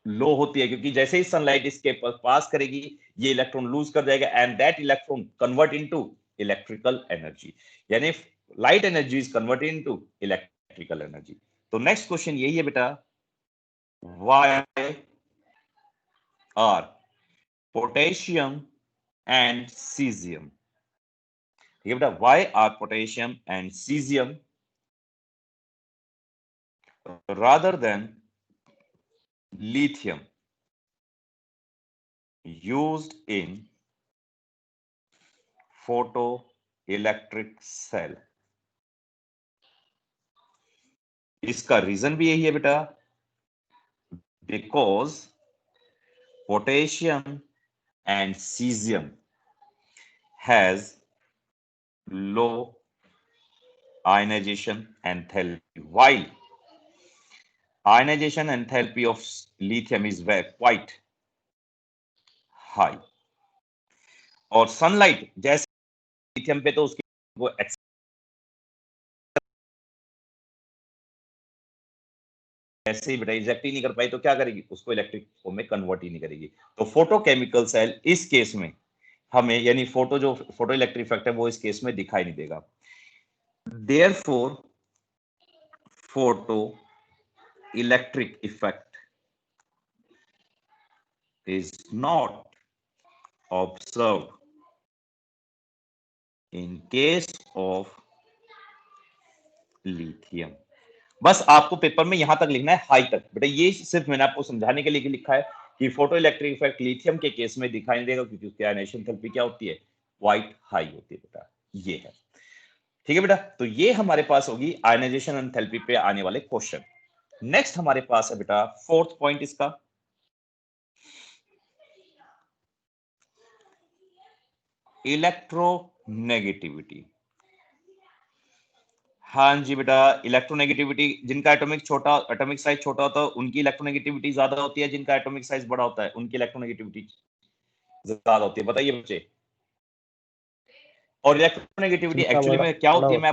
लो होती है, क्योंकि जैसे ही सनलाइट इसके पास करेगी ये इलेक्ट्रॉन लूज कर जाएगा, and that electron convert into electrical energy, यानी light energy is converted into electrical energy. तो नेक्स्ट क्वेश्चन यही है बेटा, why are potassium and cesium ठीक है बेटा, why are potassium and cesium rather than lithium used in photoelectric cell? इसका रीजन भी यही है बेटा, बिकॉज potassium and cesium has low ionization enthalpy, while ionization enthalpy of lithium is quite high. और सनलाइट जैसे लिथियम पे तो उसकी वो ऐसे ही बेटा इजेक्ट ही नहीं कर पाई, तो क्या करेगी, उसको इलेक्ट्रिक फॉर्म में कन्वर्ट ही नहीं करेगी। तो फोटोकेमिकल सेल इस केस में हमें, यानी फोटो इलेक्ट्रिक इफेक्ट है वो इस केस में दिखाई नहीं देगा। Therefore photo electric effect is not observe in case of lithium. बस आपको पेपर में यहां तक लिखना है हाई तक बेटा, ये सिर्फ मैंने आपको समझाने के लिए लिखा है कि फोटो इलेक्ट्रिक इफेक्ट लिथियम के केस में दिखाई नहीं देगा, क्योंकि उसकी आयनाइजेशन एंथैल्पी क्या होती है, क्वाइट हाई होती है बेटा, ये है। ठीक है बेटा, तो ये हमारे पास होगी आयनाइजेशन एंथैल्पी पे आने वाले क्वेश्चन। नेक्स्ट हमारे पास है बेटा फोर्थ पॉइंट इसका, इलेक्ट्रोनेगेटिविटी। हाँ जी बेटा, इलेक्ट्रोनेगेटिविटी, जिनका एटॉमिक साइज छोटा होता है उनकी इलेक्ट्रोनेगेटिविटी ज्यादा होती है, जिनका एटॉमिक साइज बड़ा होता है उनकी इलेक्ट्रोनेगेटिविटी ज्यादा होती है। बताइए बच्चे, और इलेक्ट्रोनेगेटिविटी एक्चुअली में क्या होती है, मैं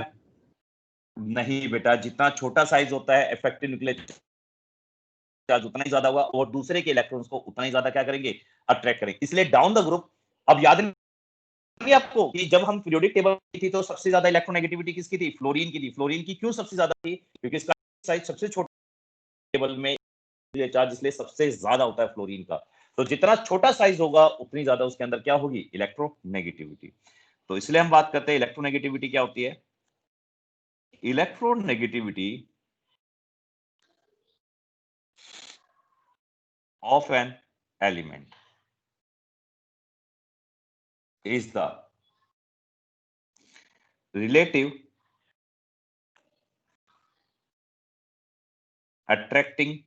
नहीं बेटा, जितना छोटा साइज होता है इफेक्टिव न्यूक्लियर चार्ज उतना ही ज्यादा हुआ, और दूसरे के इलेक्ट्रॉन्स को उतना ही ज्यादा क्या करेंगे, अट्रैक्ट करेंगे। इसलिए डाउन द ग्रुप, अब याद नहीं आपको कि जब हम पीरियोडिक टेबल थी तो सबसे ज्यादा इलेक्ट्रोनेगेटिविटी किसकी थी, फ्लोरीन की थी। फ्लोरीन की क्यों सबसे ज्यादा थी, क्योंकि इसका साइज सबसे छोटा टेबल में चार्ज इसलिए सबसे ज्यादा होता है फ्लोरीन का। तो जितना छोटा साइज होगा उतनी ज्यादा उसके अंदर क्या होगी, इलेक्ट्रोनेगेटिविटी। तो इसलिए हम बात करते हैं इलेक्ट्रोनेगेटिविटी क्या होती है। Electronegativity of an element is the relative attracting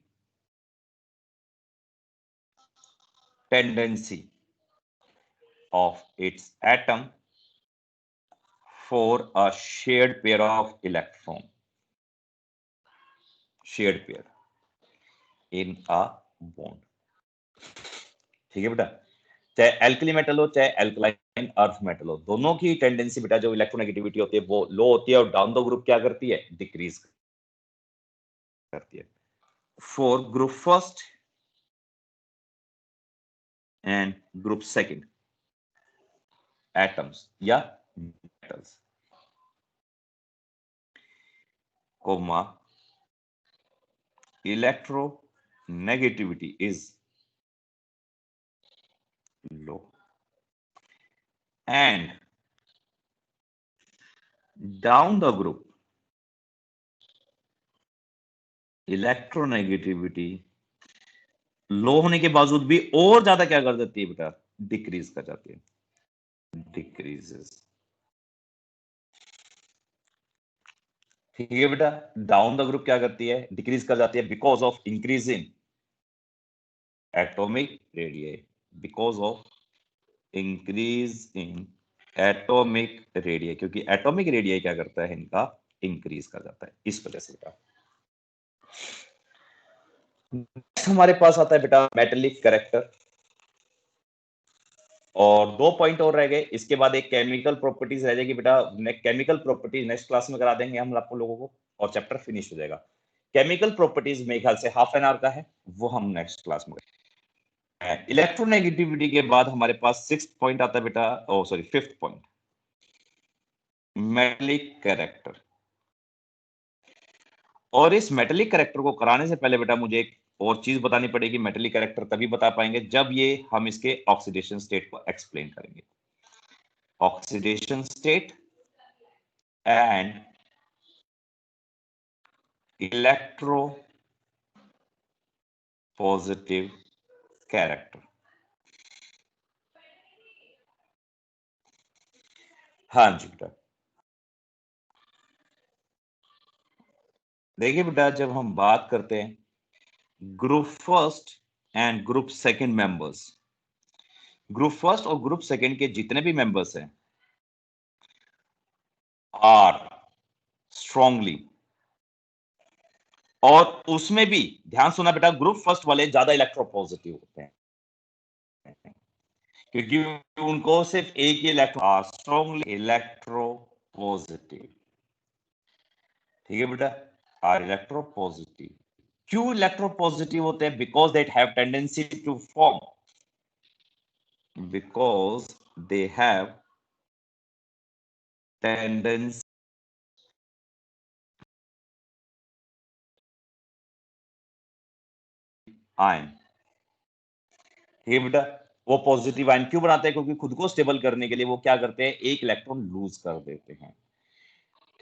tendency of its atom for a shared pair of electron, shared pair in a bond। ठीक है बेटा, चाहे एल्कली मेटल हो चाहे एल्कलाइन अर्थ मेटल हो, दोनों की टेंडेंसी बेटा जो इलेक्ट्रोनेगेटिविटी होती है वो लो होती है, और डाउन द ग्रुप क्या करती है, डिक्रीज करती है। For group first and group second atoms या metals, comma, electronegativity is low, and down the group electronegativity low होने के बावजूद भी और ज्यादा क्या कर देती है बेटा, डिक्रीज कर जाती है, डिक्रीजेस। ठीक है बेटा, डाउन द ग्रुप क्या करती है, डिक्रीज कर जाती है, because of increase in atomic radius, because of increase in atomic radius, क्योंकि एटॉमिक रेडियस क्या करता है, इनका इंक्रीज कर जाता है, इस वजह से बेटा। हमारे पास आता है बेटा मेटेलिक कैरेक्टर, और 2 पॉइंट और रह गए, इसके बाद एक केमिकल प्रॉपर्टीज रह जाएगी बेटा। केमिकल प्रॉपर्टीज नेक्स्ट क्लास में करा देंगे हम आप लोगों को, और चैप्टर फिनिश हो जाएगा। केमिकल प्रॉपर्टीज मेरे ख्याल से हाफ एन आवर का है, वो हम नेक्स्ट क्लास में करेंगे। इलेक्ट्रोनेगेटिविटी के बाद हमारे पास 6th पॉइंट आता है बेटा, oh sorry 5th point, metallic character. और इस मेटेलिक कैरेक्टर को कराने से पहले बेटा मुझे एक और चीज बतानी पड़ेगी। मेटेलिक कैरेक्टर तभी बता पाएंगे जब ये हम इसके ऑक्सीडेशन स्टेट को एक्सप्लेन करेंगे। Oxidation state and electropositive character. हाँ जी बेटा, देखिए बेटा, जब हम बात करते हैं group first and group second members, group first और ग्रुप सेकंड के जितने भी मेंबर्स हैं आर स्ट्रांगली, और उसमें भी ध्यान सुना बेटा, ग्रुप फर्स्ट वाले ज्यादा इलेक्ट्रोपॉजिटिव होते हैं क्योंकि उनको सिर्फ एक ही इलेक्ट्रो, स्ट्रांगली इलेक्ट्रोपॉजिटिव। ठीक है बेटा, आर इलेक्ट्रोपॉजिटिव। क्यों इलेक्ट्रोपॉजिटिव होते हैं? Because they have tendency to form, because they have tendency ion. ठीक है बेटा, वो पॉजिटिव आयन क्यों बनाते हैं? क्योंकि खुद को स्टेबल करने के लिए वो क्या करते हैं, एक इलेक्ट्रॉन लूज कर देते हैं।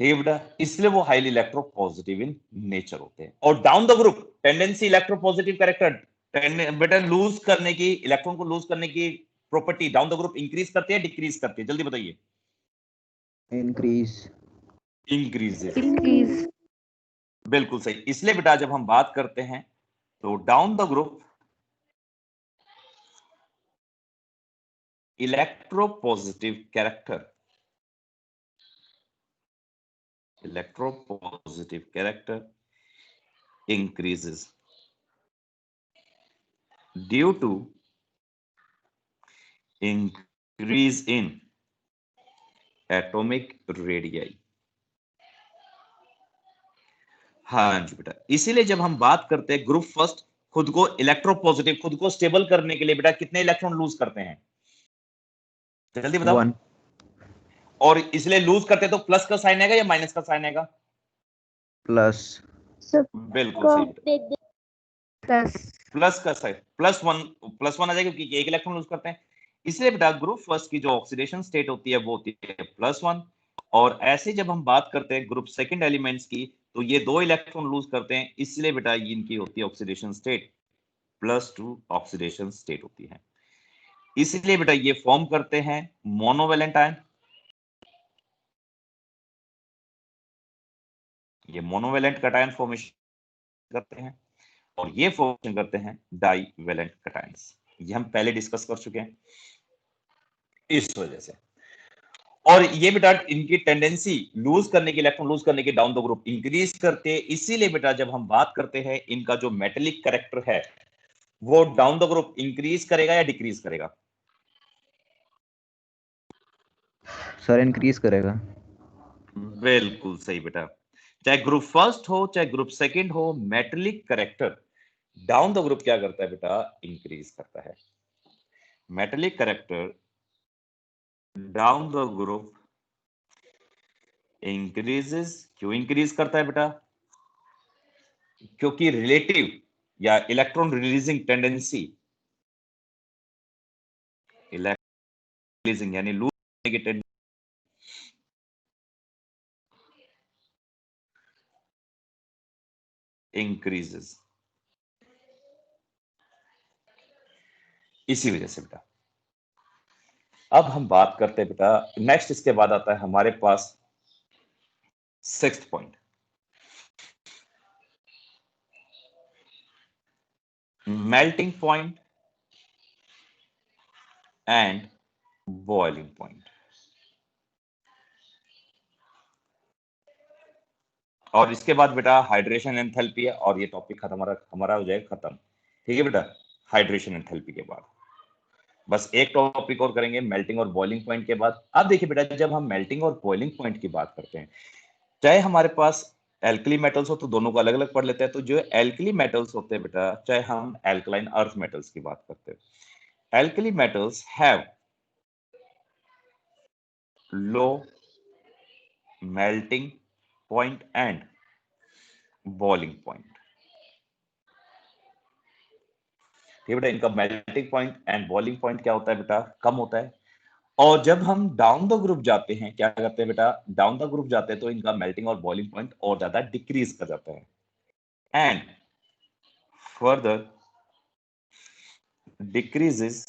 ठीक है बेटा, इसलिए वो हाईली इलेक्ट्रोपॉजिटिव इन नेचर होते हैं। और down the group tendency electropositive character, बेटा लूज करने की, इलेक्ट्रॉन को लूज करने की property down the group increase करती है डिक्रीज करती है? जल्दी बताइए। इंक्रीज। इंक्रीजेस। इंक्रीज। बिल्कुल सही। इसलिए बेटा जब हम बात करते हैं तो down the group electropositive character, electropositive character increases due to increase in atomic radii। हाँ जी बेटा, इसीलिए जब हम बात करते हैं ग्रुप फर्स्ट खुद को इलेक्ट्रोपॉजिटिव, खुद को स्टेबल करने के लिए बेटा कितने इलेक्ट्रॉन लूज करते हैं? जल्दी बताओ। 1। और इसलिए लूज करते तो प्लस का साइन आएगा या माइनस का साइन आएगा? प्लस। बिल्कुल सही बेटा, प्लस। प्लस का साइन, प्लस वन आ जाएगा क्योंकि एक इलेक्ट्रॉन लूज करते हैं। इसलिए बेटा ग्रुप फर्स्ट की जो ऑक्सीडेशन स्टेट होती है वो होती है +1। और ऐसे जब हम बात करते हैं ग्रुप सेकंड एलिमेंट्स की तो ये 2 इलेक्ट्रॉन लूज करते हैं, इसलिए बेटा इनकी होती है ऑक्सीडेशन स्टेट +2 ऑक्सीडेशन स्टेट होती है। इसलिए बेटा ये फॉर्म करते हैं मोनोवेलेंट आयन, ये मोनोवेलेंट कटायन फॉर्मेशन करते हैं, और ये फॉर्मेशन करते हैं डाईवेलेंट कटायंस। ये हम पहले डिस्कस कर चुके हैं। इस वजह से, और ये बेटा इनकी टेंडेंसी लूज करने की, इलेक्ट्रॉन लूज करने की डाउन द ग्रुप इंक्रीज करते हैं। इसीलिए बेटा जब हम बात करते हैं इनका जो मेटेलिक कैरेक्टर है वो डाउन द ग्रुप इंक्रीज करेगा या डिक्रीज करेगा? सर इंक्रीज करेगा। बिल्कुल सही बेटा, चाहे ग्रुप फर्स्ट हो चाहे ग्रुप सेकंड हो, metallic character down the group क्या करता है बेटा? इंक्रीज करता है। Metallic character down the group increases. क्यों इंक्रीज करता है बेटा? क्योंकि रिलेटिव या इलेक्ट्रॉन रिलीजिंग टेंडेंसी, रिलीजिंग यानी लूज करने की टेंडेंसी इंक्रीजेस, इसी वजह से बेटा। अब हम बात करते हैं बेटा, नेक्स्ट इसके बाद आता है हमारे पास 6th point, melting point and boiling point. और इसके बाद बेटा हाइड्रेशन एंथैल्पी है, और ये टॉपिक खत्म, हमारा हो जाएगा खत्म। ठीक है बेटा, हाइड्रेशन एंथैल्पी के बाद बस एक टॉपिक और करेंगे, मेल्टिंग और बॉइलिंग पॉइंट के बाद। अब देखिए बेटा, जब हम मेल्टिंग और बॉइलिंग पॉइंट की बात करते हैं, चाहे हमारे पास एल्कली मेटल्स हो तो दोनों को अलग अलग पढ़ लेते हैं। तो जो एल्कली मेटल्स होते हैं बेटा, चाहे हम एल्कलाइन अर्थ मेटल्स की बात करते हैं, alkali metals have low melting point and boiling point. ठीक है बेटा, इनका melting point and boiling point क्या होता है बेटा? कम होता है। और जब हम डाउन द ग्रुप जाते हैं, क्या करते हैं बेटा, डाउन द ग्रुप जाते हैं तो इनका मेल्टिंग और बॉइलिंग पॉइंट और ज्यादा डिक्रीज कर जाता है, and further decreases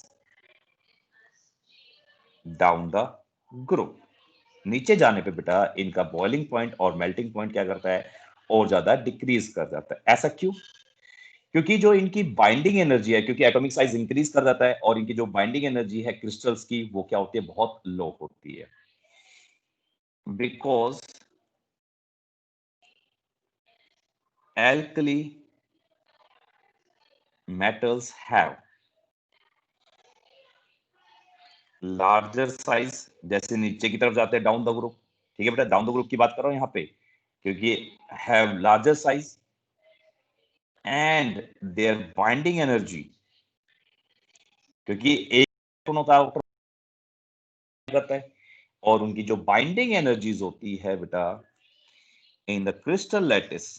down the group. नीचे जाने पे बेटा इनका बॉइलिंग पॉइंट और मेल्टिंग पॉइंट क्या करता है, और ज्यादा डिक्रीज कर जाता है। ऐसा क्यों? क्योंकि जो इनकी बाइंडिंग एनर्जी है, क्योंकि एटॉमिक साइज इंक्रीज कर जाता है और इनकी जो बाइंडिंग एनर्जी है क्रिस्टल्स की, वो क्या होती है, बहुत लो होती है। Because alkali metals have larger size, जैसे नीचे की तरफ जाते हैं डाउन द ग्रुप, ठीक है बेटा, डाउन द ग्रुप की बात कर रहा हूं यहां पे, क्योंकि have larger size and their binding energy, क्योंकि एक होता है outer करता है, और उनकी जो बाइंडिंग एनर्जीज होती है बेटा in the crystal lattice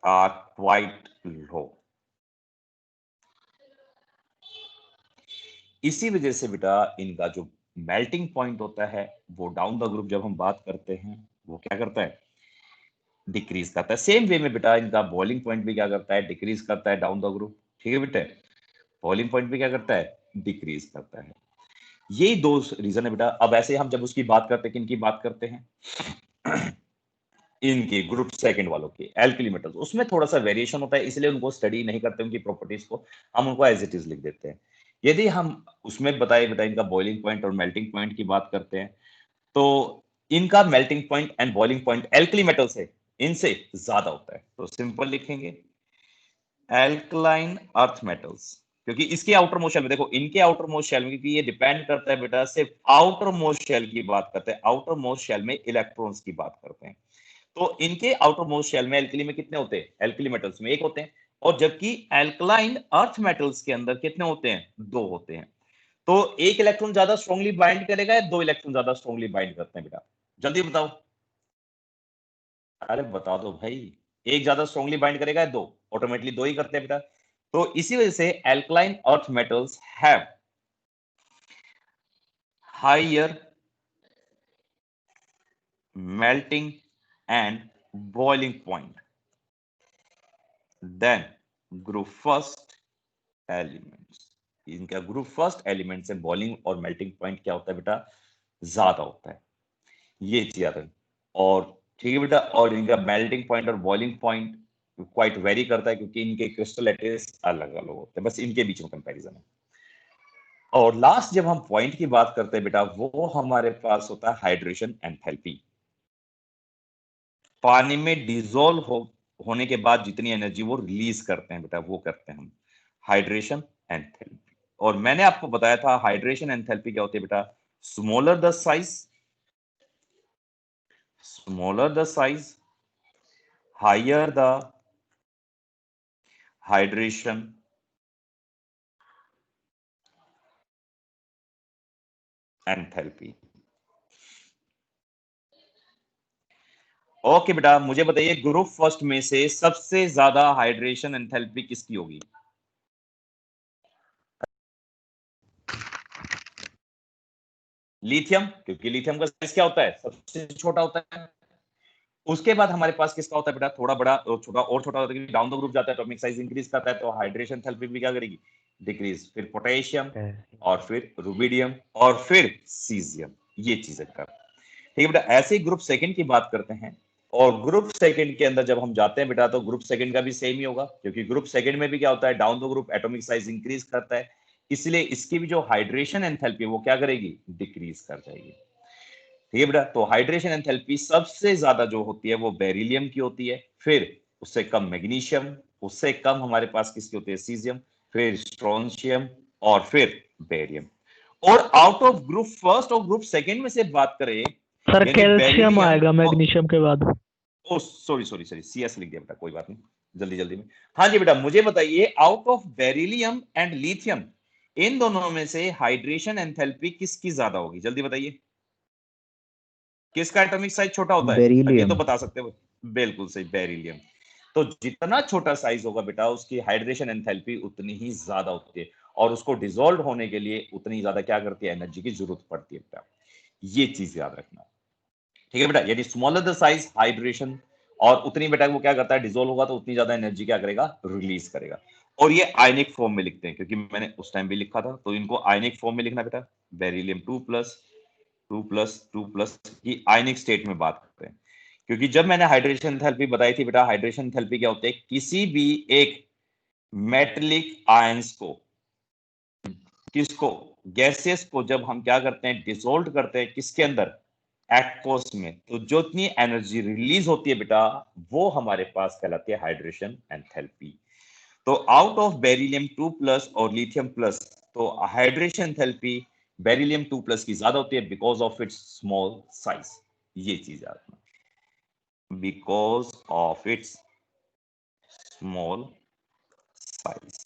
are quite low. इसी वजह से बेटा इनका जो मेल्टिंग पॉइंट होता है वो डाउन द ग्रुप जब हम बात करते हैं वो क्या करता है, डिक्रीज करता है। सेम वे में बेटा इनका बॉइलिंग पॉइंट भी क्या करता है, डिक्रीज करता है डाउन द ग्रुप, ठीक है बेटा, बॉइलिंग पॉइंट भी क्या करता है, डिक्रीज करता है। यही दो रीजन है बेटा। अब ऐसे हम जब उसकी बात करते हैं, किनकी बात करते हैं, इनके ग्रुप सेकंड वालों की एल्कली मेटल्स, उसमें थोड़ा सा वेरिएशन होता है, इसलिए उनको स्टडी नहीं करते उनकी प्रॉपर्टीज को, हम उनको एज इट इज लिख देते हैं। यदि हम उसमें बताए बेटा इनका बॉइलिंग पॉइंट और मेल्टिंग पॉइंट की बात करते हैं, तो इनका melting point and boiling point alkali metal से इनसे ज्यादा होता है, तो सिंपल लिखेंगे एल्कलाइन अर्थ मेटल्स, क्योंकि इसके आउटर मोस्ट शेल में देखो, इनके आउटर मोस्ट शेल में, क्योंकि ये डिपेंड करता है बेटा सिर्फ आउटर मोस्ट शेल की बात करते हैं, आउटर मोस्ट शेल में इलेक्ट्रॉन्स की बात करते हैं, तो इनके आउटर मोस्ट शेल में एल्कली में कितने होते हैं, एल्कली मेटल्स में एक होते हैं, और जबकि एल्कलाइन अर्थ मेटल्स के अंदर कितने होते हैं, दो होते हैं। तो एक इलेक्ट्रॉन ज्यादा स्ट्रांगली बाइंड करेगा या दो इलेक्ट्रॉन ज्यादा स्ट्रांगली बाइंड करते हैं बेटा, जल्दी बताओ, अरे बता दो भाई, एक ज्यादा स्ट्रांगली बाइंड करेगा या दो, ऑटोमेटिकली दो ही करते हैं बेटा। तो इसी वजह से alkaline earth metals have higher melting and boiling point than group first elements। इनका ग्रुप फर्स्ट एलिमेंट से बॉइलिंग और मेल्टिंग पॉइंट क्या होता है बेटा, ज्यादा होता है, ये चीज याद है। और ठीक है बेटा, और इनका मेल्टिंग पॉइंट और बॉइलिंग पॉइंट क्वाइट वेरी करता है, क्योंकि इनके क्रिस्टल लैटिस अलग अलग होते हैं, बस इनके बीच में कंपैरिजन है। और लास्ट जब हम पॉइंट की बात करते हैं बेटा, वो हमारे पास होता है हाइड्रेशन एंथैल्पी। पानी में डिजोल्व होने के बाद जितनी एनर्जी वो रिलीज करते हैं बेटा, वो करते हैं हम हाइड्रेशन एंथैल्पी। और मैंने आपको बताया था हाइड्रेशन एंथैल्पी क्या होती है बेटा, smaller the size higher the hydration enthalpy. Okay बेटा, मुझे बताइए ग्रुप फर्स्ट में से सबसे ज्यादा हाइड्रेशन एंथैल्पी किसकी होगी, लिथियम, क्योंकि लिथियम का साइज क्या होता है, सबसे छोटा होता है। उसके बाद हमारे पास किसका होता है बेटा, थोड़ा बड़ा और छोटा, और छोटा होता है, डाउन द ग्रुप जाता है, एटॉमिक साइज इंक्रीज करता है, तो हाइड्रेशन एंथैल्पी भी क्या करेगी, डिक्रीज। फिर पोटेशियम, और फिर रुबिडियम, और फिर सीजियम, ये चीजें कर, ठीक है बेटा। ऐसे ही ग्रुप सेकंड की बात करते हैं, और ग्रुप सेकंड के अंदर जब हम जाते हैं बेटा, तो ग्रुप सेकंड का भी सेम ही होगा, क्योंकि ग्रुप सेकंड में भी क्या होता है, down the group atomic size increase करता है, इसलिए इसकी भी जो हाइड्रेशन एंथैल्पी वो क्या करेगी, डिक्रीज कर जाएगी, ठीक है बेटा। तो हाइड्रेशन एंथैल्पी सबसे ज्यादा जो होती है वो बेरिलियम की होती है, फिर उससे कम मैग्नीशियम, उससे कम हमारे पास किसकी होती है, सीजियम, फिर स्ट्रोंशियम, और फिर बेरियम। और आउट ऑफ ग्रुप फर्स्ट और ग्रुप सेकंड में से बात करें, सर यानी कैल्शियम आएगा बेरिलियम, मैग्नीशियम के बाद। ओ सॉरी सीएस लिख दिया बेटा, कोई बात नहीं, जल्दी जल्दी में। हाँ जी बेटा, मुझे बताइए out of beryllium and lithium, इन दोनों में से हाइड्रेशन एंथैल्पी किसकी ज्यादा होगी, जल्दी बताइए, किसका एटॉमिक साइज छोटा होता है, ये तो बेरिलियम। बता सकते हो, बिल्कुल सही, बेरिलियम। तो जितना छोटा साइज होगा बेटा उसकी हाइड्रेशन एंथैल्पी उतनी ही ज्यादा होती है और उसको डिसॉल्व होने के लिए उतनी ज्यादा क्या करती है, एनर्जी की जरूरत पड़ती है बेटा। ये चीज याद रखना, ठीक है बेटा। यानी स्मॉलर द साइज हाइड्रेशन, और उतनी बेटा वो क्या करता है, डिसॉल्व होगा तो उतनी ज्यादा एनर्जी क्या करेगा, रिलीज करेगा। और ये आयनिक फॉर्म में लिखते हैं, क्योंकि मैंने उस टाइम भी लिखा था, तो इनको आयनिक फॉर्म में लिखना बेटा। बेरिलियम 2+2+2+ की आयनिक स्टेट में बात करते हैं, क्योंकि जब मैंने हाइड्रेशन एंथैल्पी बताई थी बेटा, हाइड्रेशन एंथैल्पी क्या होती है, किसी भी एक मेटलिक आयंस को, किसको, गैसेस को जब हम क्या करते हैं, डिसॉल्व करते हैं किसके अंदर, एक्वस में, तो जो इतनी एनर्जी रिलीज होती है बेटा वो हमारे पास कहलाती है हाइड्रेशन एंथैल्पी। तो आउट ऑफ बेरिलियम 2+ और लिथियम प्लस, तो हाइड्रेशन एंथैल्पी बेरिलियम 2+ की ज्यादा होती है because of its small size. ये चीज याद रखना, because of its small size.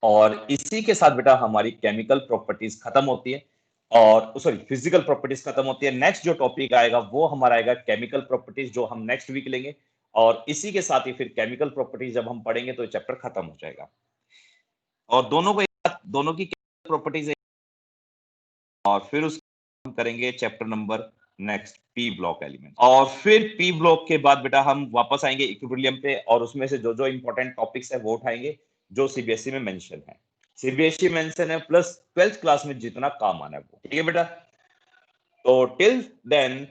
और इसी के साथ बेटा हमारी केमिकल प्रॉपर्टीज खत्म होती है, और सॉरी फिजिकल प्रॉपर्टीज खत्म होती है। नेक्स्ट जो टॉपिक आएगा वो हमारा आएगा केमिकल प्रॉपर्टीज, जो हम नेक्स्ट वीक लेंगे। और इसी के साथ ही फिर केमिकल प्रॉपर्टीज जब हम पढ़ेंगे तो चैप्टर खत्म हो जाएगा। और दोनों को दोनों की प्रॉपर्टीज, और फिर उसको हम करेंगे chapter number next P block element. और फिर पी ब्लॉक के बाद बेटा हम वापस आएंगे इक्विलिब्रियम पे, और उसमें से जो जो इंपॉर्टेंट टॉपिक्स है वो उठाएंगे जो सीबीएसई में मेंशन है। सीबीएसई मेंशन है प्लस 12th क्लास में जितना काम आना है वो, ठीक है बेटा। तो टिल देन